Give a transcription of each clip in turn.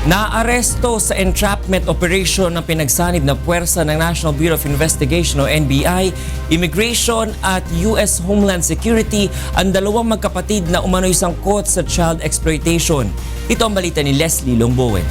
Naaresto sa entrapment operation ng pinagsanib na puwersa ng National Bureau of Investigation o NBI, Immigration at US Homeland Security ang dalawang magkapatid na umano'y sangkot sa child exploitation. Ito ang balita ni Leslie Longbowen.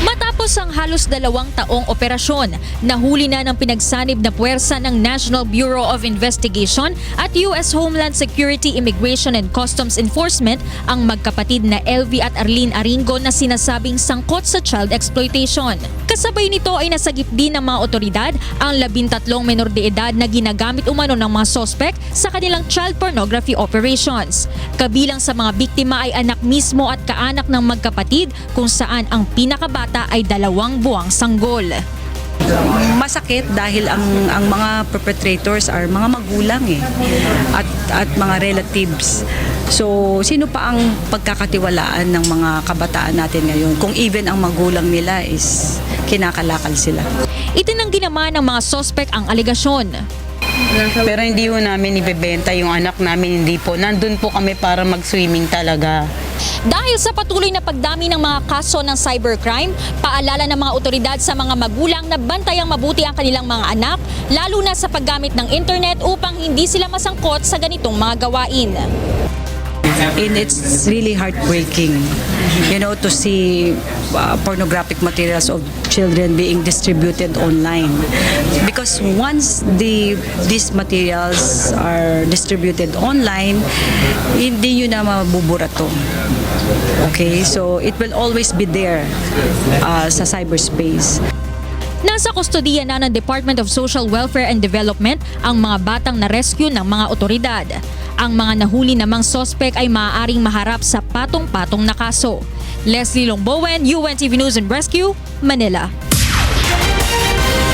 Matapos ang halos 2 taong operasyon, nahuli na ng pinagsanib na puwersa ng National Bureau of Investigation at US Homeland Security Immigration and Customs Enforcement ang magkapatid na Elvie at Arlene Aringo na sinasabing sangkot sa child exploitation. Kasabay nito ay nasagip din ng mga otoridad ang 13 menor de edad na ginagamit umano ng mga sospek sa kanilang child pornography operations. Kabilang sa mga biktima ay anak mismo at kaanak ng magkapatid kung saan ang pinakabata ay 2 buwang sanggol. Masakit dahil ang mga perpetrators are mga magulang at mga relatives. So sino pa ang pagkakatiwalaan ng mga kabataan natin ngayon kung even ang magulang nila is kinakalakal sila. Itinanggi naman ng mga sospek ang alegasyon. Pero hindi po namin ibebenta yung anak namin, hindi po. Nandun po kami para mag-swimming talaga. Dahil sa patuloy na pagdami ng mga kaso ng cybercrime, paalala ng mga otoridad sa mga magulang na bantayang mabuti ang kanilang mga anak, lalo na sa paggamit ng internet upang hindi sila masangkot sa ganitong mga gawain. And it's really heartbreaking, to see pornographic materials of children being distributed online. Because once these materials are distributed online, hindi yun na mabubura to. Okay, so it will always be there sa cyberspace. Nasa kustodiya na ng Department of Social Welfare and Development ang mga batang na-rescue ng mga otoridad. Ang mga nahuli namang sospek ay maaaring maharap sa patong-patong na kaso. Leslie Longbowen, UNTV News and Rescue, Manila.